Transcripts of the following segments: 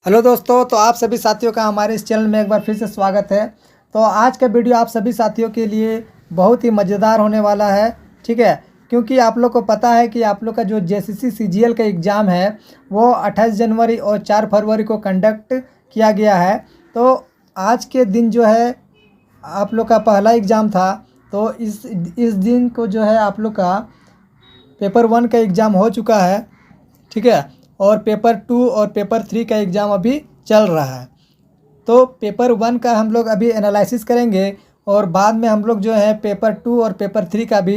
Hello दोस्तों, तो आप सभी साथियों का हमारे इस चैनल में एक बार फिर से स्वागत है। तो आज का वीडियो आप सभी साथियों के लिए बहुत ही मज़ेदार होने वाला है। ठीक है, क्योंकि आप लोग को पता है कि आप लोग का जो जेसीसी सीजीएल का एग्ज़ाम है वो 28 जनवरी और 4 फरवरी को कंडक्ट किया गया है। तो आज के दिन जो है आप लोग का पहला एग्ज़ाम था। तो इस दिन को जो है आप लोग का पेपर 1 का एग्ज़ाम हो चुका है। ठीक है, और पेपर 2 और पेपर 3 का एग्ज़ाम अभी चल रहा है। तो पेपर 1 का हम लोग अभी एनालिसिस करेंगे और बाद में हम लोग जो है पेपर 2 और पेपर 3 का भी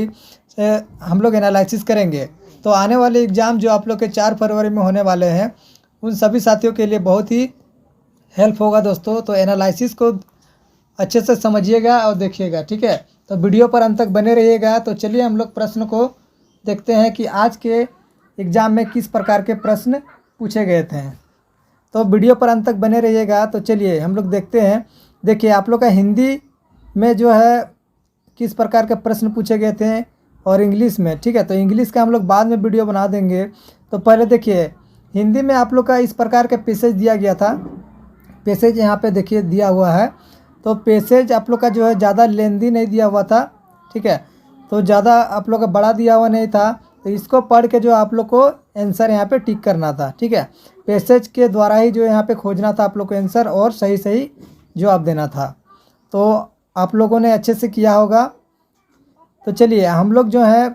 हम लोग एनालिसिस करेंगे। तो आने वाले एग्ज़ाम जो आप लोग के 4 फरवरी में होने वाले हैं उन सभी साथियों के लिए बहुत ही हेल्प होगा दोस्तों। तो एनालिसिस को अच्छे से समझिएगा और देखिएगा। ठीक है, तो वीडियो पर अंत तक बने रहिएगा। तो चलिए हम लोग प्रश्न को देखते हैं कि आज के एग्ज़ाम में किस प्रकार के प्रश्न पूछे गए थे। तो वीडियो पर अंत तक बने रहिएगा। तो चलिए हम लोग देखते हैं। देखिए आप लोग का हिंदी में जो है किस प्रकार के प्रश्न पूछे गए थे और इंग्लिश में। ठीक है, तो इंग्लिश का हम लोग बाद में वीडियो बना देंगे। तो पहले देखिए हिंदी में आप लोग का इस प्रकार का पैसेज दिया गया था। पैसेज यहाँ पे देखिए दिया हुआ है। तो पैसेज आप लोग का जो है ज़्यादा लेंदी नहीं दिया हुआ था। ठीक है, तो ज़्यादा आप लोग का बड़ा दिया हुआ नहीं था। तो इसको पढ़ के जो आप लोग को आंसर यहाँ पे टिक करना था। ठीक है, पैसेज के द्वारा ही जो यहाँ पे खोजना था आप लोग को आंसर और सही सही जवाब देना था। तो आप लोगों ने अच्छे से किया होगा। तो चलिए हम लोग जो है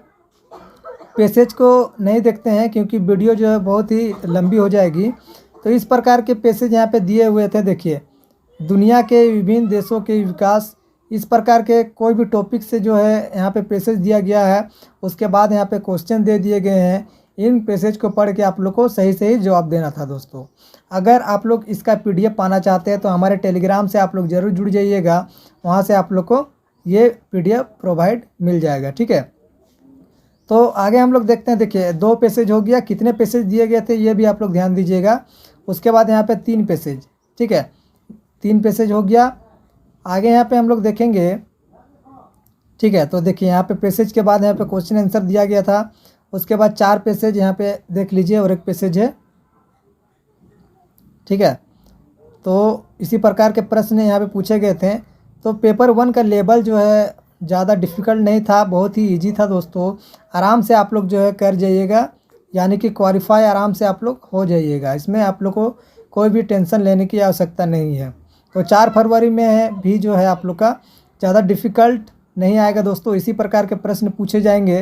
पैसेज को नहीं देखते हैं क्योंकि वीडियो जो है बहुत ही लंबी हो जाएगी। तो इस प्रकार के पैसेज यहाँ पे दिए हुए थे। देखिए दुनिया के विभिन्न देशों के विकास, इस प्रकार के कोई भी टॉपिक से जो है यहाँ पे पैसेज दिया गया है। उसके बाद यहाँ पे क्वेश्चन दे दिए गए हैं। इन पैसेज को पढ़ के आप लोग को सही सही जवाब देना था दोस्तों। अगर आप लोग इसका पीडीएफ पाना चाहते हैं तो हमारे टेलीग्राम से आप लोग ज़रूर जुड़ जाइएगा। वहाँ से आप लोग को ये पीडीएफ प्रोवाइड मिल जाएगा। ठीक है, तो आगे हम लोग देखते हैं। देखिए 2 पैसेज हो गया। कितने पैसेज दिए गए थे ये भी आप लोग ध्यान दीजिएगा। उसके बाद यहाँ पे 3 पैसेज। ठीक है, 3 पैसेज हो गया। आगे यहाँ पे हम लोग देखेंगे। ठीक है, तो देखिए यहाँ पे पैसेज के बाद यहाँ पे क्वेश्चन आंसर दिया गया था। उसके बाद 4 पैसेज यहाँ पे देख लीजिए और 1 पैसेज है। ठीक है, तो इसी प्रकार के प्रश्न यहाँ पे पूछे गए थे। तो पेपर 1 का लेवल जो है ज़्यादा डिफ़िकल्ट नहीं था, बहुत ही इजी था दोस्तों। आराम से आप लोग जो है कर जाइएगा, यानी कि क्वालिफाई आराम से आप लोग हो जाइएगा। इसमें आप लोग को कोई भी टेंशन लेने की आवश्यकता नहीं है। तो 4 फरवरी में है भी जो है आप लोग का ज़्यादा डिफ़िकल्ट नहीं आएगा दोस्तों। इसी प्रकार के प्रश्न पूछे जाएंगे।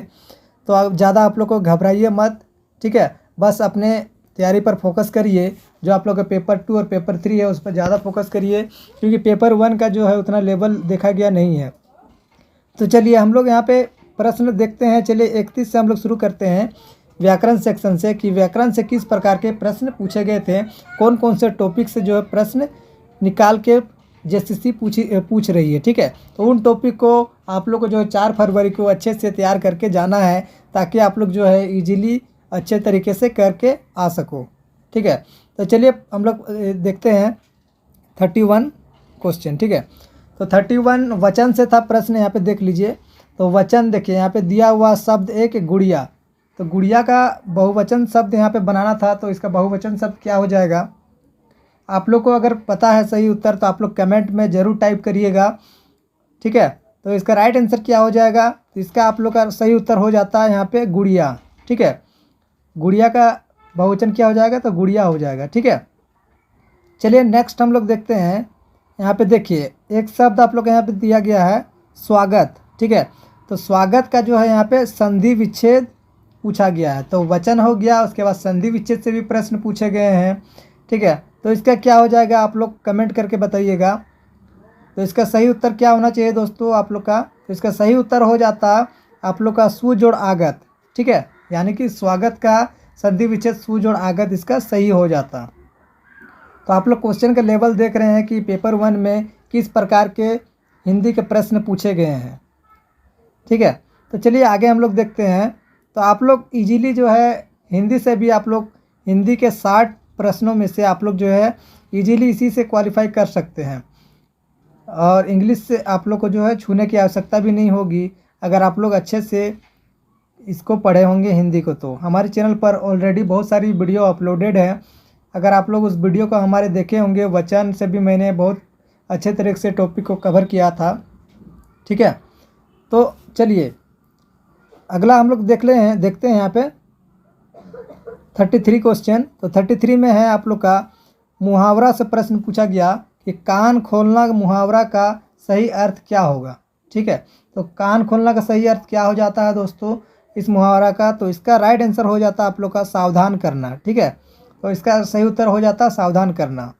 तो आप ज़्यादा आप लोग को घबराइए मत। ठीक है, बस अपने तैयारी पर फोकस करिए। जो आप लोग का पेपर 2 और पेपर 3 है उस पर ज़्यादा फोकस करिए, क्योंकि पेपर 1 का जो है उतना लेवल देखा गया नहीं है। तो चलिए हम लोग यहाँ पे प्रश्न देखते हैं। चलिए 31 से हम लोग शुरू करते हैं व्याकरण सेक्शन से, कि व्याकरण से किस प्रकार के प्रश्न पूछे गए थे, कौन कौन से टॉपिक से जो है प्रश्न निकाल के जेसीसी पूछ रही है। ठीक है, तो उन टॉपिक को आप लोग को जो है 4 फरवरी को अच्छे से तैयार करके जाना है, ताकि आप लोग जो है इजीली अच्छे तरीके से करके आ सको। ठीक है, तो चलिए हम लोग देखते हैं 31 क्वेश्चन। ठीक है, तो 31 वचन से था प्रश्न। यहाँ पे देख लीजिए। तो वचन देखिए यहाँ पे दिया हुआ शब्द एक गुड़िया। तो गुड़िया का बहुवचन शब्द यहाँ पे बनाना था। तो इसका बहुवचन शब्द क्या हो जाएगा? आप लोग को अगर पता है सही उत्तर तो आप लोग कमेंट में ज़रूर टाइप करिएगा। ठीक है, तो इसका राइट आंसर क्या हो जाएगा? तो इसका आप लोग का सही उत्तर हो जाता है यहाँ पे गुड़िया। ठीक है, गुड़िया का बहुवचन क्या हो जाएगा? तो गुड़िया हो जाएगा। ठीक है, चलिए नेक्स्ट हम लोग देखते हैं। यहाँ पे देखिए एक शब्द आप लोग यहाँ पे दिया गया है स्वागत। ठीक है, तो स्वागत का जो है यहाँ पे संधि विच्छेद पूछा गया है। तो वचन हो गया, उसके बाद संधि विच्छेद से भी प्रश्न पूछे गए हैं। ठीक है, तो इसका क्या हो जाएगा आप लोग कमेंट करके बताइएगा। तो इसका सही उत्तर क्या होना चाहिए दोस्तों आप लोग का? तो इसका सही उत्तर हो जाता आप लोग का सु जोड़ आगत। ठीक है, यानी कि स्वागत का संधि विच्छेद सु जोड़ आगत इसका सही हो जाता। तो आप लोग क्वेश्चन का लेवल देख रहे हैं कि पेपर 1 में किस प्रकार के हिंदी के प्रश्न पूछे गए हैं। ठीक है, तो चलिए आगे हम लोग देखते हैं। तो आप लोग इजीली जो है हिंदी से भी आप लोग हिंदी के 60 प्रश्नों में से आप लोग जो है इजीली इसी से क्वालिफाई कर सकते हैं। और इंग्लिश से आप लोग को जो है छूने की आवश्यकता भी नहीं होगी, अगर आप लोग अच्छे से इसको पढ़े होंगे हिंदी को। तो हमारे चैनल पर ऑलरेडी बहुत सारी वीडियो अपलोडेड है, अगर आप लोग उस वीडियो को हमारे देखे होंगे, वचन से भी मैंने बहुत अच्छे तरीके से टॉपिक को कवर किया था। ठीक है, तो चलिए अगला हम लोग देखते हैं यहाँ पे 33 क्वेश्चन। तो 33 में है आप लोग का मुहावरा से प्रश्न पूछा गया कि कान खोलना मुहावरा का सही अर्थ क्या होगा। ठीक है, तो कान खोलना का सही अर्थ क्या हो जाता है दोस्तों इस मुहावरा का? तो इसका राइट आंसर हो जाता है आप लोग का सावधान करना। ठीक है, तो इसका सही उत्तर हो जाता है सावधान करना।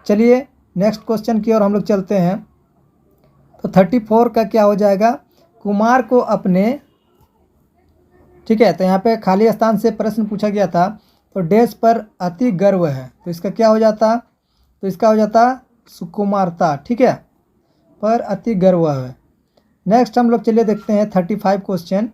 चलिए नेक्स्ट क्वेश्चन की ओर हम लोग चलते हैं। तो 34 का क्या हो जाएगा? कुमार को अपने, ठीक है, तो यहाँ पे खाली स्थान से प्रश्न पूछा गया था। तो डैश पर अति गर्व है, तो इसका क्या हो जाता? तो इसका हो जाता सुकुमारता। ठीक है, पर अति गर्व है। नेक्स्ट हम लोग चलिए देखते हैं 35 क्वेश्चन।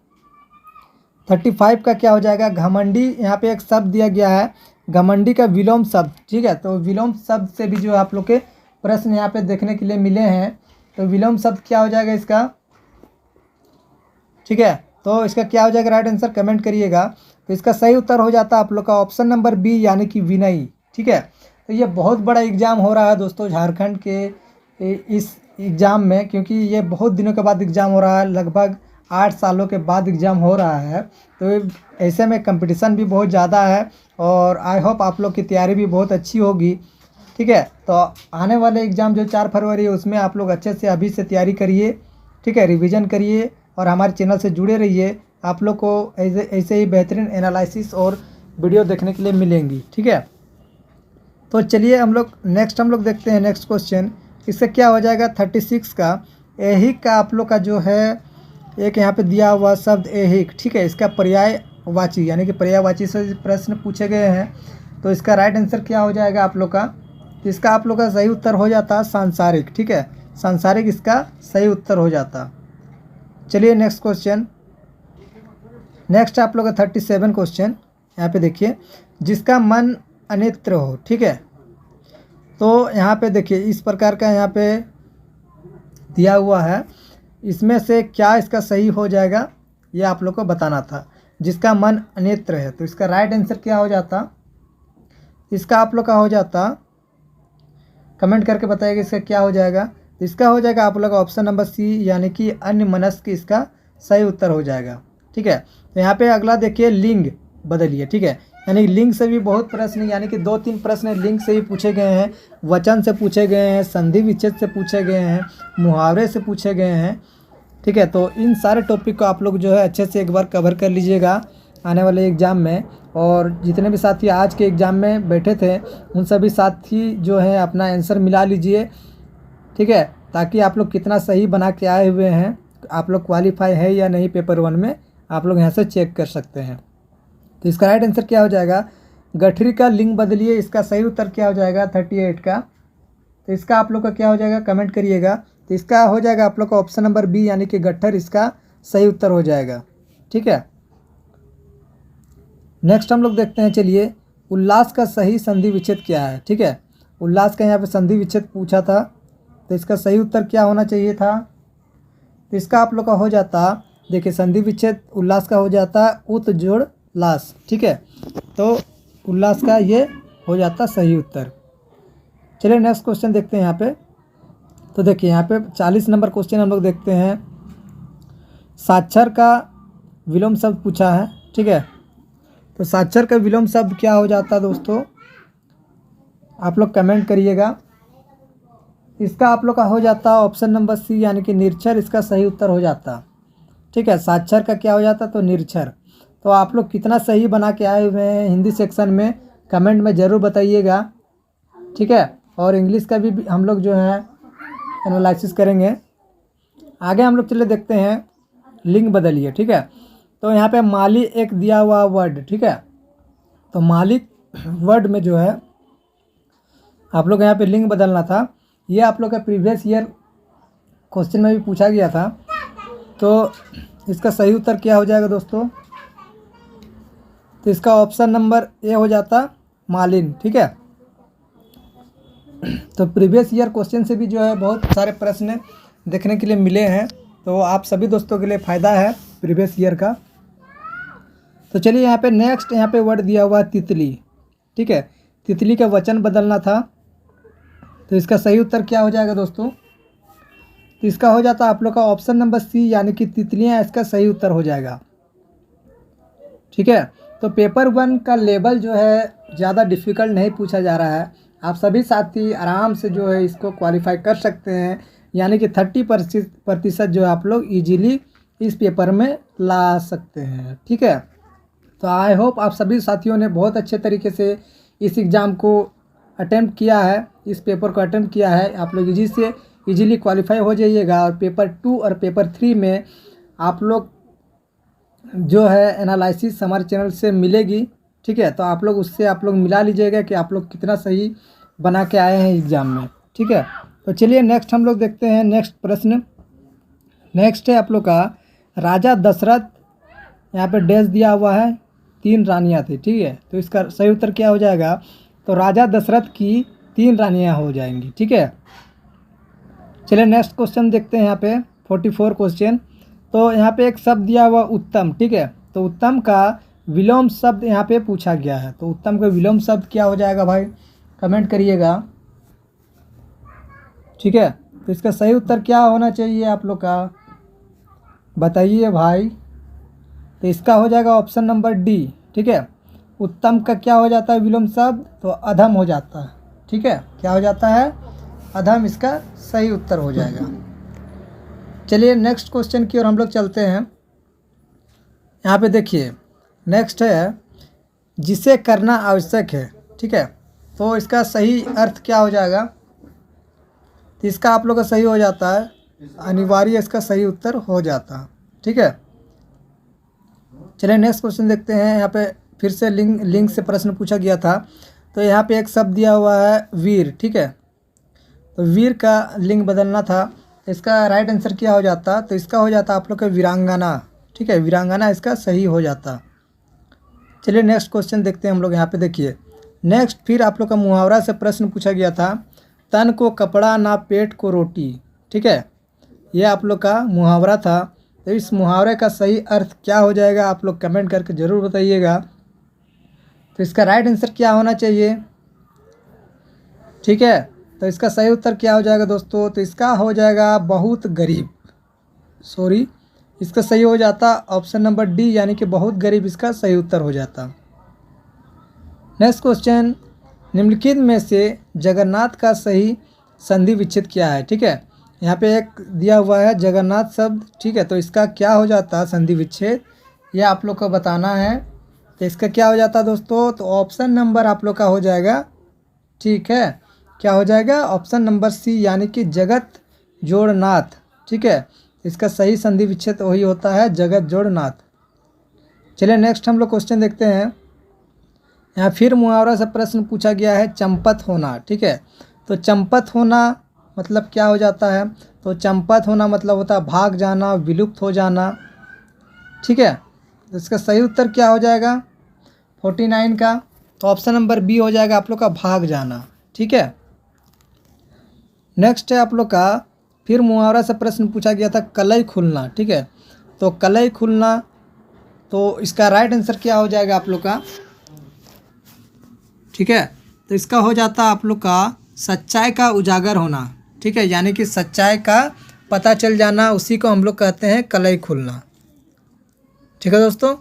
35 का क्या हो जाएगा? घमंडी, यहाँ पे एक शब्द दिया गया है घमंडी का विलोम शब्द। ठीक है, तो विलोम शब्द से भी जो आप लोग के प्रश्न यहाँ पे देखने के लिए मिले हैं। तो विलोम शब्द क्या हो जाएगा इसका? ठीक है, तो इसका क्या हो जाएगा? राइट आंसर कमेंट करिएगा। तो इसका सही उत्तर हो जाता है आप लोग का ऑप्शन नंबर बी, यानी कि विनयी। ठीक है, तो ये बहुत बड़ा एग्ज़ाम हो रहा है दोस्तों झारखंड के इस एग्ज़ाम में, क्योंकि ये बहुत दिनों के बाद एग्ज़ाम हो रहा है, लगभग 8 सालों के बाद एग्ज़ाम हो रहा है। तो ऐसे में कंपटीशन भी बहुत ज़्यादा है और आई होप आप लोग की तैयारी भी बहुत अच्छी होगी। ठीक है, तो आने वाले एग्ज़ाम जो 4 फरवरी है उसमें आप लोग अच्छे से अभी से तैयारी करिए। ठीक है, रिवीजन करिए और हमारे चैनल से जुड़े रहिए। आप लोग को ऐसे ही बेहतरीन एनालिसिस और वीडियो देखने के लिए मिलेंगी। ठीक है, तो चलिए हम लोग देखते हैं नेक्स्ट क्वेश्चन। इससे क्या हो जाएगा? 36 का ऐहिक का आप लोग का जो है एक यहाँ पे दिया हुआ शब्द ऐहिक। ठीक है, इसका पर्यायवाची यानी कि पर्यायवाची से प्रश्न पूछे गए हैं। तो इसका राइट आंसर क्या हो जाएगा आप लोग का? इसका आप लोग का सही उत्तर हो जाता है सांसारिक। ठीक है, सांसारिक इसका सही उत्तर हो जाता। चलिए नेक्स्ट क्वेश्चन। नेक्स्ट आप लोग का 37 क्वेश्चन। यहाँ पे देखिए, जिसका मन अनित्र हो। ठीक है, तो यहाँ पे देखिए इस प्रकार का यहाँ पे दिया हुआ है, इसमें से क्या इसका सही हो जाएगा ये आप लोग को बताना था। जिसका मन अनित्र है, तो इसका राइट आंसर क्या हो जाता? इसका आप लोग का हो जाता, कमेंट करके बताइएगा इसका क्या हो जाएगा। इसका हो जाएगा आप लोग का ऑप्शन नंबर सी, यानी कि अन्य मनस्क इसका सही उत्तर हो जाएगा। ठीक है, तो यहाँ पे अगला देखिए लिंग बदलिए। ठीक है, यानी लिंग से भी बहुत प्रश्न, यानी कि 2-3 प्रश्न लिंग से ही पूछे गए हैं, वचन से पूछे गए हैं, संधि विच्छेद से पूछे गए हैं, मुहावरे से पूछे गए हैं। ठीक है, तो इन सारे टॉपिक को आप लोग जो है अच्छे से एक बार कवर कर लीजिएगा आने वाले एग्ज़ाम में। और जितने भी साथी आज के एग्ज़ाम में बैठे थे उन सभी साथी जो है अपना आंसर मिला लीजिए। ठीक है, ताकि आप लोग कितना सही बना के आए हुए हैं, आप लोग क्वालिफाई है या नहीं पेपर 1 में, आप लोग यहाँ से चेक कर सकते हैं। तो इसका राइट आंसर क्या हो जाएगा? गठरी का लिंग बदलिए, इसका सही उत्तर क्या हो जाएगा? 38 का। तो इसका आप लोग का क्या हो जाएगा? कमेंट करिएगा। तो इसका हो जाएगा आप लोग का ऑप्शन नंबर बी, यानी कि गट्ठर इसका सही उत्तर हो जाएगा। ठीक है, नेक्स्ट हम लोग देखते हैं। चलिए, उल्लास का सही संधि विच्छेद क्या है? ठीक है, उल्लास का यहाँ पे संधि विच्छेद पूछा था, तो इसका सही उत्तर क्या होना चाहिए था? तो इसका आप लोग का हो जाता, देखिए संधि विच्छेद उल्लास का हो जाता उत जोड़ लास। ठीक है, तो उल्लास का ये हो जाता सही उत्तर। चलिए नेक्स्ट क्वेश्चन देखते हैं यहाँ पे। तो देखिए यहाँ पे 40 नंबर क्वेश्चन हम लोग देखते हैं। साक्षर का विलोम शब्द पूछा है। ठीक है, तो साक्षर का विलोम शब्द क्या हो जाता है दोस्तों? आप लोग कमेंट करिएगा। इसका आप लोग का हो जाता ऑप्शन नंबर सी, यानी कि निरक्षर इसका सही उत्तर हो जाता। ठीक है, साक्षर का क्या हो जाता? तो निरक्षर। तो आप लोग कितना सही बना के आए हुए हैं हिंदी सेक्शन में कमेंट में ज़रूर बताइएगा। ठीक है, और इंग्लिश का भी हम लोग जो है एनालिसिस करेंगे। आगे हम लोग चले देखते हैं लिंग बदलिए। ठीक है, तो यहाँ पे माली एक दिया हुआ वर्ड। ठीक है, तो मालिक वर्ड में जो है आप लोग यहाँ पे लिंग बदलना था। ये आप लोग का प्रीवियस ईयर क्वेश्चन में भी पूछा गया था। तो इसका सही उत्तर क्या हो जाएगा दोस्तों? तो इसका ऑप्शन नंबर ए हो जाता मालिन। ठीक है, तो प्रीवियस ईयर क्वेश्चन से भी जो है बहुत सारे प्रश्न देखने के लिए मिले हैं, तो आप सभी दोस्तों के लिए फ़ायदा है प्रीवियस ईयर का। तो चलिए यहाँ पे नेक्स्ट यहाँ पे वर्ड दिया हुआ तितली। ठीक है, तितली का वचन बदलना था। तो इसका सही उत्तर क्या हो जाएगा दोस्तों? तो इसका हो जाता आप लोग का ऑप्शन नंबर सी, यानी कि तितलियाँ इसका सही उत्तर हो जाएगा। ठीक है, तो पेपर 1 का लेवल जो है ज़्यादा डिफ़िकल्ट नहीं पूछा जा रहा है। आप सभी साथी आराम से जो है इसको क्वालिफाई कर सकते हैं, यानी कि 30% जो है आप लोग इजीली इस पेपर में ला सकते हैं। ठीक है, तो आई होप आप सभी साथियों ने बहुत अच्छे तरीके से इस एग्ज़ाम को अटेम्प्ट किया है, इस पेपर को अटेम्प्ट किया है। आप लोग इजीली क्वालिफाई हो जाइएगा। और पेपर 2 और पेपर 3 में आप लोग जो है एनालिसिस हमारे चैनल से मिलेगी। ठीक है, तो आप लोग उससे आप लोग मिला लीजिएगा कि आप लोग कितना सही बना के आए हैं एग्ज़ाम में। ठीक है, तो चलिए नेक्स्ट हम लोग देखते हैं नेक्स्ट प्रश्न। नेक्स्ट है आप लोग का राजा दशरथ, यहाँ पे डैश दिया हुआ है, 3 रानियाँ थी। ठीक है, तो इसका सही उत्तर क्या हो जाएगा? तो राजा दशरथ की 3 रानियाँ हो जाएंगी। ठीक है, चलिए नेक्स्ट क्वेश्चन देखते हैं। यहाँ पे 44 क्वेश्चन। तो यहाँ पे एक शब्द दिया हुआ उत्तम। ठीक है, तो उत्तम का विलोम शब्द यहाँ पे पूछा गया है। तो उत्तम का विलोम शब्द क्या हो जाएगा भाई? कमेंट करिएगा। ठीक है, तो इसका सही उत्तर क्या होना चाहिए आप लोग का, बताइए भाई। तो इसका हो जाएगा ऑप्शन नंबर डी। ठीक है, उत्तम का क्या हो जाता है विलोम शब्द? तो अधम हो जाता है। ठीक है, क्या हो जाता है? अधम इसका सही उत्तर हो जाएगा। चलिए नेक्स्ट क्वेश्चन की ओर हम लोग चलते हैं। यहाँ पे देखिए नेक्स्ट है जिसे करना आवश्यक है। ठीक है, तो इसका सही अर्थ क्या हो जाएगा? तो इसका आप लोग का सही हो जाता है अनिवार्य, इसका सही उत्तर हो जाता है। ठीक है, चलिए नेक्स्ट क्वेश्चन देखते हैं। यहाँ पे फिर से लिंक से प्रश्न पूछा गया था। तो यहाँ पे एक शब्द दिया हुआ है वीर। ठीक है, तो वीर का लिंग बदलना था। तो इसका राइट आंसर क्या हो जाता? तो इसका हो जाता आप लोग का वीरांगना। ठीक है, वीरांगना इसका सही हो जाता। चलिए नेक्स्ट क्वेश्चन देखते हैं हम लोग। यहाँ पे देखिए नेक्स्ट फिर आप लोग का मुहावरा से प्रश्न पूछा गया था, तन को कपड़ा ना पेट को रोटी। ठीक है, ये आप लोग का मुहावरा था। तो इस मुहावरे का सही अर्थ क्या हो जाएगा? आप लोग कमेंट करके ज़रूर बताइएगा। तो इसका राइट आंसर क्या होना चाहिए? ठीक है, तो इसका सही उत्तर क्या हो जाएगा दोस्तों? तो इसका हो जाएगा बहुत गरीब। सॉरी, इसका सही हो जाता ऑप्शन नंबर डी, यानी कि बहुत गरीब इसका सही उत्तर हो जाता। नेक्स्ट क्वेश्चन, निम्नलिखित में से जगन्नाथ का सही संधि विच्छेद क्या है? ठीक है, यहाँ पे एक दिया हुआ है जगन्नाथ शब्द। ठीक है, तो इसका क्या हो जाता संधि विच्छेद, ये आप लोग को बताना है। तो इसका क्या हो जाता दोस्तों? तो ऑप्शन नंबर आप लोग का हो जाएगा, ठीक है, क्या हो जाएगा? ऑप्शन नंबर सी, यानी कि जगत जोड़नाथ। ठीक है, इसका सही संधि विच्छेद वही होता है जगत जोड़नाथ। चलिए नेक्स्ट हम लोग क्वेश्चन देखते हैं। यहाँ फिर मुहावरा से प्रश्न पूछा गया है चंपत होना। ठीक है, तो चंपत होना मतलब क्या हो जाता है? तो चंपत होना मतलब होता है भाग जाना, विलुप्त हो जाना। ठीक है, तो इसका सही उत्तर क्या हो जाएगा 49 का? तो ऑप्शन नंबर बी हो जाएगा आप लोग का भाग जाना। ठीक है, नेक्स्ट है आप लोग का फिर मुहावरा से प्रश्न पूछा गया था कलई खुलना। ठीक है, तो कलई खुलना, तो इसका राइट आंसर क्या हो जाएगा आप लोग का? ठीक है, तो इसका हो जाता आप लोग का सच्चाई का उजागर होना। ठीक है, यानी कि सच्चाई का पता चल जाना, उसी को हम लोग कहते हैं कलई खुलना। ठीक है दोस्तों,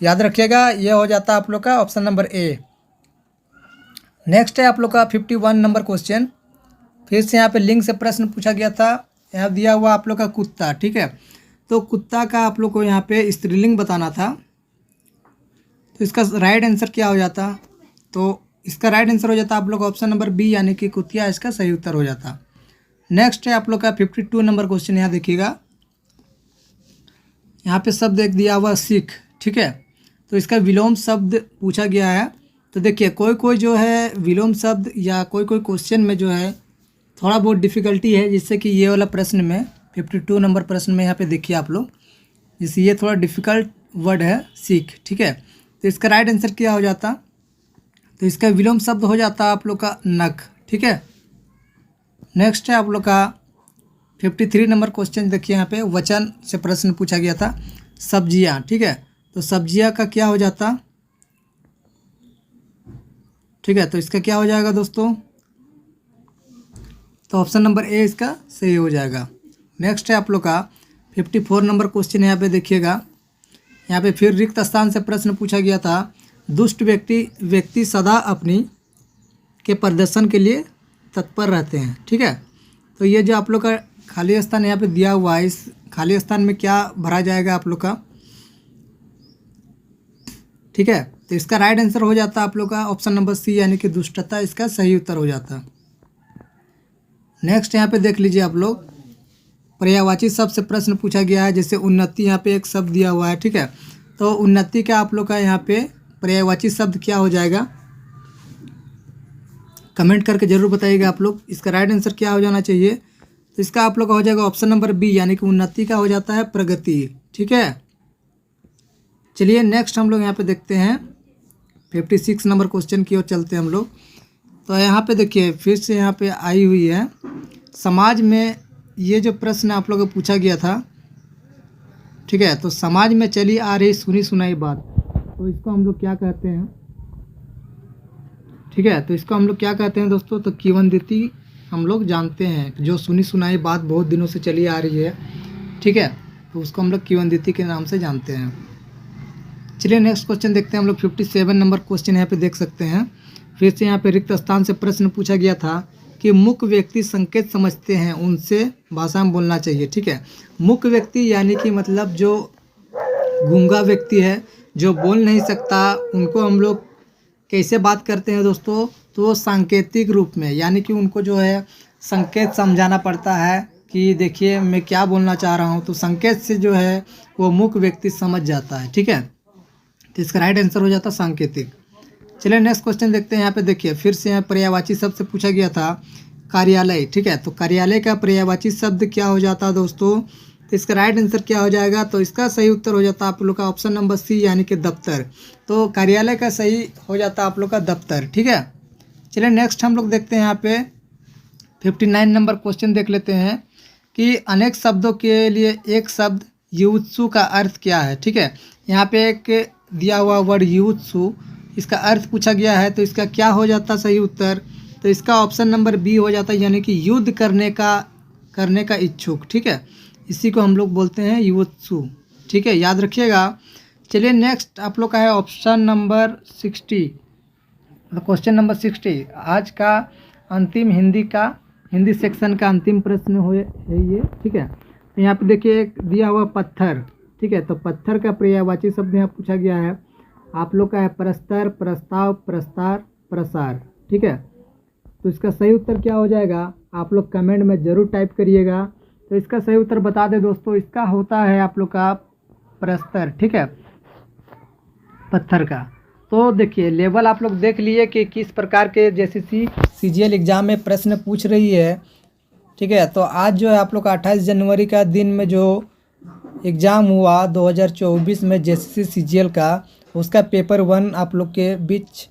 याद रखिएगा, ये हो जाता आप लोग का ऑप्शन नंबर ए। नेक्स्ट है आप लोग का 51 नंबर क्वेश्चन। फिर से यहाँ पे लिंक से प्रश्न पूछा गया था। यहाँ दिया हुआ आप लोग का कुत्ता। ठीक है, तो कुत्ता का आप लोग को यहाँ पे स्त्रीलिंग बताना था। तो इसका राइट आंसर क्या हो जाता? तो इसका राइट आंसर हो जाता आप लोग ऑप्शन नंबर बी, यानी कि कुतिया इसका सही उत्तर हो जाता। नेक्स्ट है आप लोग का 52 नंबर क्वेश्चन। यहाँ देखिएगा, यहाँ पे शब्द एक दिया हुआ सिख। ठीक है, तो इसका विलोम शब्द पूछा गया है। तो देखिए कोई कोई जो है विलोम शब्द या कोई कोई क्वेश्चन में जो है थोड़ा बहुत डिफ़िकल्टी है, जिससे कि ये वाला प्रश्न में 52 नंबर प्रश्न में यहाँ पे देखिए आप लोग, जिससे ये थोड़ा डिफ़िकल्ट वर्ड है सिख। ठीक है, तो इसका राइट आंसर क्या हो जाता? तो इसका विलोम शब्द हो जाता आप लोग का नख। ठीक है, नेक्स्ट है आप लोग का 53 नंबर क्वेश्चन। देखिए यहाँ पे वचन से प्रश्न पूछा गया था सब्जियाँ। ठीक है, तो सब्जियाँ का क्या हो जाता? ठीक है, तो इसका क्या हो जाएगा दोस्तों, तो ऑप्शन नंबर ए इसका सही हो जाएगा। नेक्स्ट है आप लोग का 54 नंबर क्वेश्चन। यहाँ पे देखिएगा, यहाँ पे फिर रिक्त स्थान से प्रश्न पूछा गया था। दुष्ट व्यक्ति सदा अपनी के प्रदर्शन के लिए तत्पर रहते हैं। ठीक है, तो ये जो आप लोग का खाली स्थान यहाँ पे दिया हुआ है, इस खाली स्थान में क्या भरा जाएगा आप लोग का, ठीक है, तो इसका राइट आंसर हो जाता है आप लोग का ऑप्शन नंबर सी, यानी कि दुष्टता इसका सही उत्तर हो जाता है। नेक्स्ट यहाँ पे देख लीजिए आप लोग, पर्यायवाची शब्द से प्रश्न पूछा गया है। जैसे उन्नति, यहाँ पे एक शब्द दिया हुआ है। ठीक है, तो उन्नति का आप लोग का यहाँ पे पर्यायवाची शब्द क्या हो जाएगा, कमेंट करके जरूर बताइएगा आप लोग। इसका राइट आंसर क्या हो जाना चाहिए, तो इसका आप लोग का हो जाएगा ऑप्शन नंबर बी, यानी कि उन्नति का हो जाता है प्रगति। ठीक है, चलिए नेक्स्ट हम लोग यहाँ पे देखते हैं 56 नंबर क्वेश्चन की ओर चलते हैं हम लोग। तो यहाँ पे देखिए फिर से यहाँ पे आई हुई है, समाज में ये जो प्रश्न आप लोगों को पूछा गया था। ठीक है, तो समाज में चली आ रही सुनी सुनाई बात, तो इसको हम लोग क्या कहते हैं। ठीक है, तो इसको हम लोग क्या कहते हैं दोस्तों, तो किंवदंती हम लोग जानते हैं, जो सुनी सुनाई बात बहुत दिनों से चली आ रही है। ठीक है, तो उसको हम लोग किंवदंती के नाम से जानते हैं। चलिए नेक्स्ट क्वेश्चन देखते हैं हम लोग। 57 नंबर क्वेश्चन यहाँ पे देख सकते हैं। फिर से यहाँ पे रिक्त स्थान से प्रश्न पूछा गया था कि मुख्य व्यक्ति संकेत समझते हैं, उनसे भाषा में बोलना चाहिए। ठीक है, मुख्य व्यक्ति यानी कि मतलब जो गूंगा व्यक्ति है, जो बोल नहीं सकता, उनको हम लोग कैसे बात करते हैं दोस्तों, तो सांकेतिक रूप में, यानी कि उनको जो है संकेत समझाना पड़ता है कि देखिए मैं क्या बोलना चाह रहा हूँ, तो संकेत से जो है वो मुख्य व्यक्ति समझ जाता है। ठीक है, तो इसका राइट आंसर हो जाता है सांकेतिक। चलिए नेक्स्ट क्वेश्चन देखते हैं। यहाँ पे देखिए फिर से यहाँ पर्यायवाची शब्द से पूछा गया था कार्यालय। ठीक है, तो कार्यालय का पर्यायवाची शब्द क्या हो जाता है दोस्तों, तो इसका राइट आंसर क्या हो जाएगा, तो इसका सही उत्तर हो जाता है आप लोग का ऑप्शन नंबर सी, यानी कि दफ्तर। तो कार्यालय का सही हो जाता है आप लोग का दफ्तर। ठीक है, चलिए नेक्स्ट हम लोग देखते हैं यहाँ पे 59 नंबर क्वेश्चन देख लेते हैं कि अनेक शब्दों के लिए एक शब्द युत्सु का अर्थ क्या है। ठीक है, यहाँ पे एक दिया हुआ वर्ड युत्सु, इसका अर्थ पूछा गया है, तो इसका क्या हो जाता सही उत्तर, तो इसका ऑप्शन नंबर बी हो जाता है, यानी कि युद्ध करने का इच्छुक। ठीक है, इसी को हम लोग बोलते हैं युत्सु। ठीक है, याद रखिएगा। चलिए नेक्स्ट आप लोग का है ऑप्शन नंबर 60, क्वेश्चन नंबर 60। आज का अंतिम हिंदी सेक्शन का अंतिम प्रश्न है ये। ठीक है, तो यहाँ पे देखिए एक दिया हुआ पत्थर। ठीक है, तो पत्थर का पर्यायवाची शब्द यहाँ पूछा गया है आप लोग का है प्रस्तर, प्रस्ताव, प्रस्तार, प्रसार। ठीक है, तो इसका सही उत्तर क्या हो जाएगा, आप लोग कमेंट में ज़रूर टाइप करिएगा। तो इसका सही उत्तर बता दें दोस्तों, इसका होता है आप लोग का प्रस्तर। ठीक है, पत्थर का। तो देखिए लेवल आप लोग देख लिए कि किस प्रकार के जैसे CGL एग्ज़ाम में प्रश्न पूछ रही है। ठीक है, तो आज जो है आप लोग का 28 जनवरी का दिन में जो एग्ज़ाम हुआ 2024 में JCC CGL का, उसका पेपर 1 आप लोग के बीच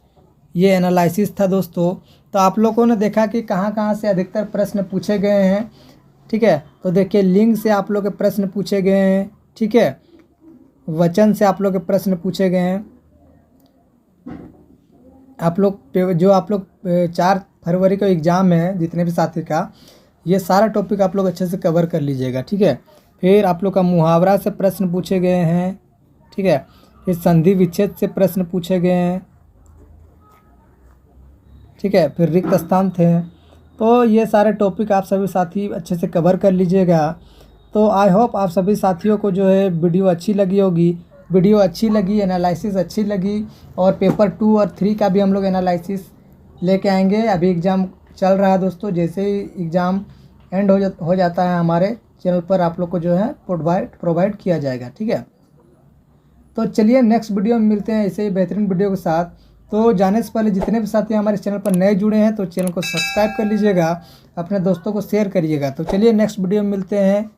ये एनालिसिस था दोस्तों। तो आप लोगों ने देखा कि कहाँ से अधिकतर प्रश्न पूछे गए हैं। ठीक है, तो देखिए लिंग से आप लोग के प्रश्न पूछे गए हैं। ठीक है, वचन से आप लोग के प्रश्न पूछे गए हैं। आप लोग 4 फरवरी का एग्ज़ाम है, जितने भी साथी का, ये सारा टॉपिक आप लोग अच्छे से कवर कर लीजिएगा। ठीक है, फिर आप लोग का मुहावरा से प्रश्न पूछे गए हैं। ठीक है, फिर संधि विच्छेद से प्रश्न पूछे गए हैं। ठीक है, फिर रिक्त स्थान थे। तो ये सारे टॉपिक आप सभी साथी अच्छे से कवर कर लीजिएगा। तो आई होप आप सभी साथियों को जो है वीडियो अच्छी लगी होगी। वीडियो अच्छी लगी, एनालिसिस अच्छी लगी, और पेपर 2 और 3 का भी हम लोग एनालिसिस लेके आएंगे। अभी एग्ज़ाम चल रहा है दोस्तों, जैसे ही एग्ज़ाम एंड हो जाता है हमारे चैनल पर आप लोग को जो है प्रोवाइड किया जाएगा। ठीक है, तो चलिए नेक्स्ट वीडियो में मिलते हैं ऐसे ही बेहतरीन वीडियो के साथ। तो जाने से पहले जितने भी साथी हमारे चैनल पर नए जुड़े हैं, तो चैनल को सब्सक्राइब कर लीजिएगा, अपने दोस्तों को शेयर करिएगा। तो चलिए नेक्स्ट वीडियो में मिलते हैं।